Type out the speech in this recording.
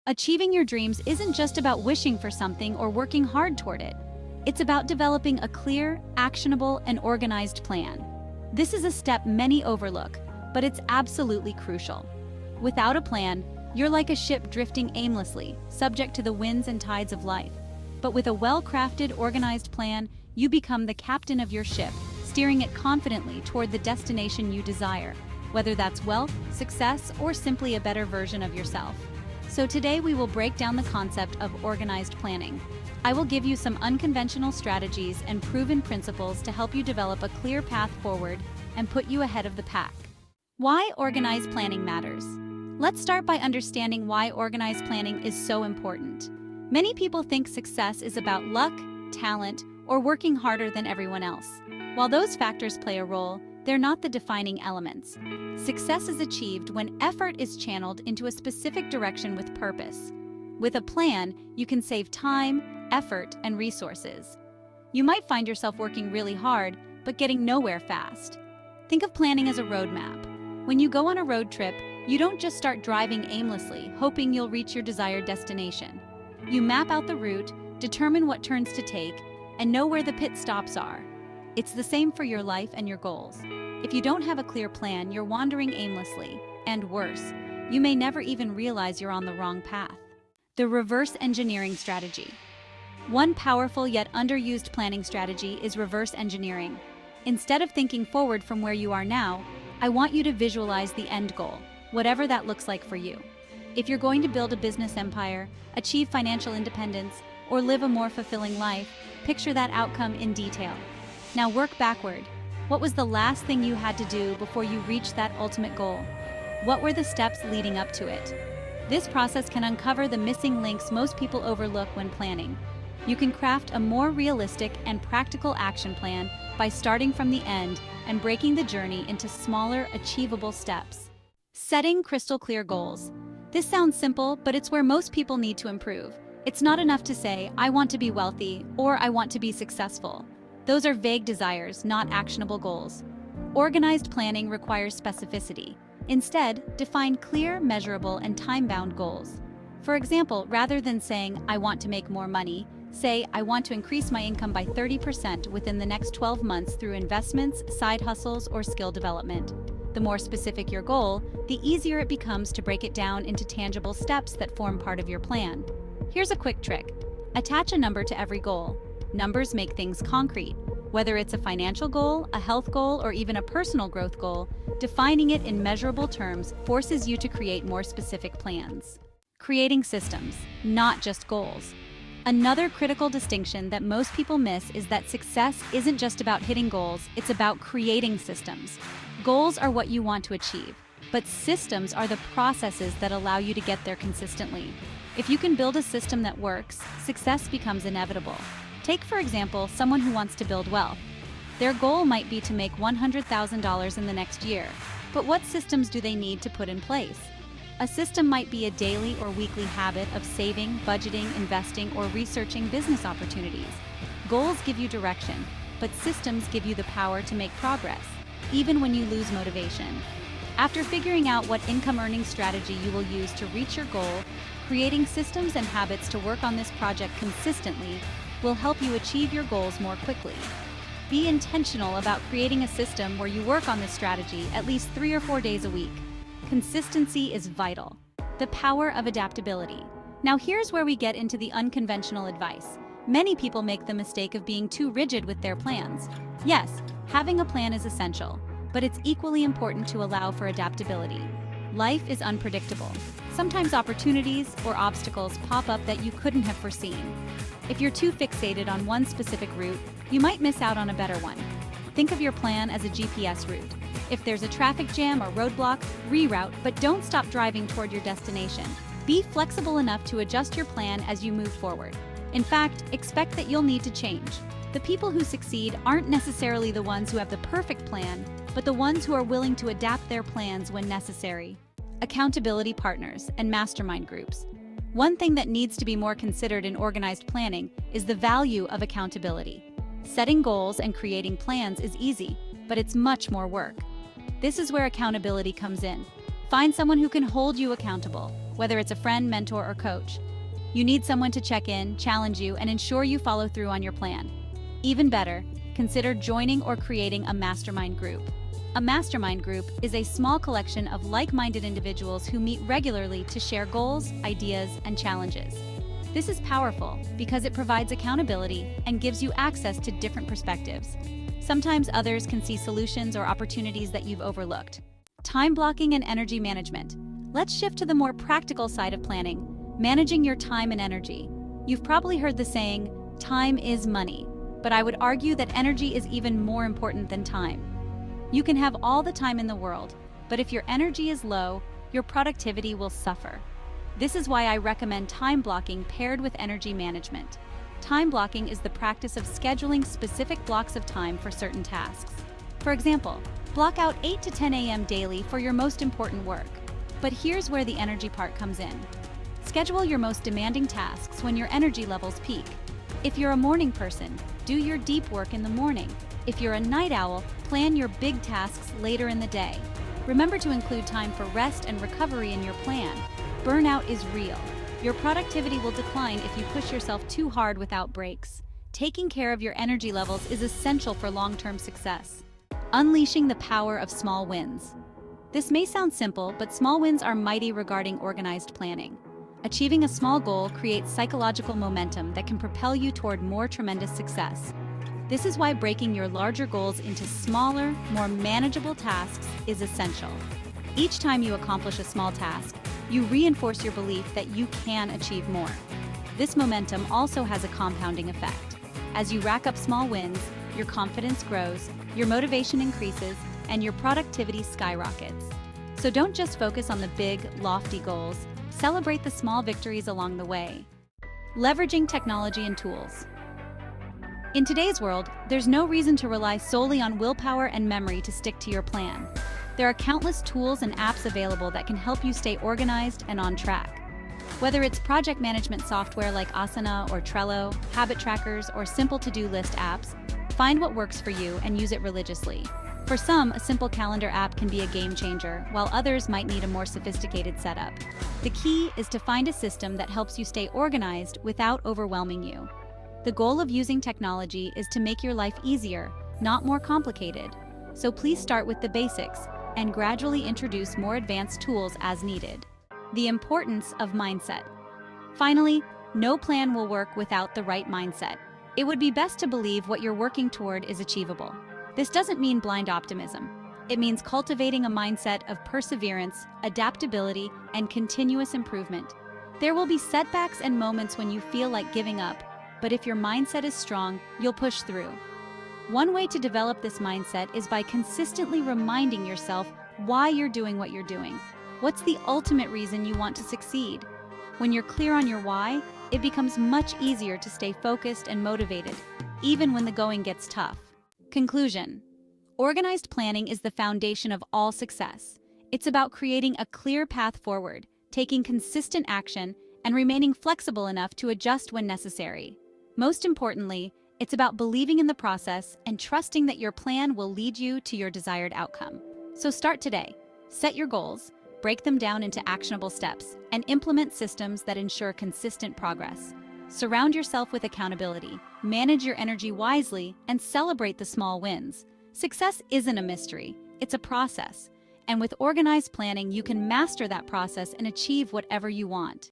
Achieving your dreams isn't just about wishing for something or working hard toward it. It's about developing a clear, actionable, and organized plan. This is a step many overlook, but it's absolutely crucial. Without a plan, you're like a ship drifting aimlessly, subject to the winds and tides of life. But with a well-crafted, organized plan, you become the captain of your ship, steering it confidently toward the destination you desire, whether that's wealth, success, or simply a better version of yourself. So today we will break down the concept of organized planning. I will give you some unconventional strategies and proven principles to help you develop a clear path forward and put you ahead of the pack. Why organized planning matters. Let's start by understanding why organized planning is so important. Many people think success is about luck, talent, or working harder than everyone else. While those factors play a role, they're not the defining elements. Success is achieved when effort is channeled into a specific direction with purpose. With a plan, you can save time, effort, and resources. You might find yourself working really hard, but getting nowhere fast. Think of planning as a roadmap. When you go on a road trip, you don't just start driving aimlessly, hoping you'll reach your desired destination. You map out the route, determine what turns to take, and know where the pit stops are. It's the same for your life and your goals. If you don't have a clear plan, you're wandering aimlessly, and worse, you may never even realize you're on the wrong path. The reverse engineering strategy. One powerful yet underused planning strategy is reverse engineering. Instead of thinking forward from where you are now, I want you to visualize the end goal, whatever that looks like for you. If you're going to build a business empire, achieve financial independence, or live a more fulfilling life, picture that outcome in detail. Now work backward. What was the last thing you had to do before you reached that ultimate goal? What were the steps leading up to it? This process can uncover the missing links most people overlook when planning. You can craft a more realistic and practical action plan by starting from the end and breaking the journey into smaller, achievable steps. Setting crystal clear goals. This sounds simple, but it's where most people need to improve. It's not enough to say, I want to be wealthy or I want to be successful. Those are vague desires, not actionable goals. Organized planning requires specificity. Instead, define clear, measurable, and time-bound goals. For example, rather than saying, I want to make more money, say, I want to increase my income by 30% within the next 12 months through investments, side hustles, or skill development. The more specific your goal, the easier it becomes to break it down into tangible steps that form part of your plan. Here's a quick trick. Attach a number to every goal. Numbers make things concrete. Whether it's a financial goal, a health goal, or even a personal growth goal, defining it in measurable terms forces you to create more specific plans. Creating systems, not just goals. Another critical distinction that most people miss is that success isn't just about hitting goals, it's about creating systems. Goals are what you want to achieve, but systems are the processes that allow you to get there consistently. If you can build a system that works, success becomes inevitable. Take, for example, someone who wants to build wealth. Their goal might be to make $100,000 in the next year, but what systems do they need to put in place? A system might be a daily or weekly habit of saving, budgeting, investing, or researching business opportunities. Goals give you direction, but systems give you the power to make progress, even when you lose motivation. After figuring out what income-earning strategy you will use to reach your goal, creating systems and habits to work on this project consistently will help you achieve your goals more quickly. Be intentional about creating a system where you work on this strategy at least 3 or 4 days a week. Consistency is vital. The power of adaptability. Now here's where we get into the unconventional advice. Many people make the mistake of being too rigid with their plans. Yes, having a plan is essential, but it's equally important to allow for adaptability. Life is unpredictable. Sometimes opportunities or obstacles pop up that you couldn't have foreseen. If you're too fixated on one specific route, you might miss out on a better one. Think of your plan as a GPS route. If there's a traffic jam or roadblock, reroute, but don't stop driving toward your destination. Be flexible enough to adjust your plan as you move forward. In fact, expect that you'll need to change. The people who succeed aren't necessarily the ones who have the perfect plan, but the ones who are willing to adapt their plans when necessary. Accountability partners and mastermind groups. One thing that needs to be more considered in organized planning is the value of accountability. Setting goals and creating plans is easy, but it's much more work. This is where accountability comes in. Find someone who can hold you accountable. whether it's a friend, mentor, or coach. You need someone to check in, challenge you, and ensure you follow through on your plan. Even better, consider joining or creating a mastermind group. A mastermind group is a small collection of like-minded individuals who meet regularly to share goals, ideas, and challenges. This is powerful because it provides accountability and gives you access to different perspectives. Sometimes others can see solutions or opportunities that you've overlooked. Time blocking and energy management. Let's shift to the more practical side of planning, managing your time and energy. You've probably heard the saying, time is money, but I would argue that energy is even more important than time. You can have all the time in the world, but if your energy is low, your productivity will suffer. This is why I recommend time blocking paired with energy management. Time blocking is the practice of scheduling specific blocks of time for certain tasks. For example, block out 8 to 10 a.m. daily for your most important work. But here's where the energy part comes in. Schedule your most demanding tasks when your energy levels peak. If you're a morning person, do your deep work in the morning. If you're a night owl, plan your big tasks later in the day. Remember to include time for rest and recovery in your plan. Burnout is real. Your productivity will decline if you push yourself too hard without breaks. Taking care of your energy levels is essential for long-term success. Unleashing the power of small wins. This may sound simple, but small wins are mighty regarding organized planning. Achieving a small goal creates psychological momentum that can propel you toward more tremendous success. This is why breaking your larger goals into smaller, more manageable tasks is essential. Each time you accomplish a small task, you reinforce your belief that you can achieve more. This momentum also has a compounding effect. As you rack up small wins, your confidence grows, your motivation increases, and your productivity skyrockets. So don't just focus on the big, lofty goals, celebrate the small victories along the way. Leveraging technology and tools. In today's world, there's no reason to rely solely on willpower and memory to stick to your plan. There are countless tools and apps available that can help you stay organized and on track. Whether it's project management software like Asana or Trello, habit trackers, or simple to-do list apps, find what works for you and use it religiously. For some, a simple calendar app can be a game changer, while others might need a more sophisticated setup. The key is to find a system that helps you stay organized without overwhelming you. The goal of using technology is to make your life easier, not more complicated. So please start with the basics and gradually introduce more advanced tools as needed. The importance of mindset. Finally, no plan will work without the right mindset. It would be best to believe what you're working toward is achievable. This doesn't mean blind optimism. It means cultivating a mindset of perseverance, adaptability, and continuous improvement. There will be setbacks and moments when you feel like giving up, but if your mindset is strong, you'll push through. One way to develop this mindset is by consistently reminding yourself why you're doing what you're doing. What's the ultimate reason you want to succeed? When you're clear on your why, it becomes much easier to stay focused and motivated, even when the going gets tough. Conclusion. Organized planning is the foundation of all success. It's about creating a clear path forward, taking consistent action, and remaining flexible enough to adjust when necessary. Most importantly, it's about believing in the process and trusting that your plan will lead you to your desired outcome. So start today. Set your goals, break them down into actionable steps, and implement systems that ensure consistent progress. Surround yourself with accountability, manage your energy wisely, and celebrate the small wins. Success isn't a mystery, it's a process. And with organized planning, you can master that process and achieve whatever you want.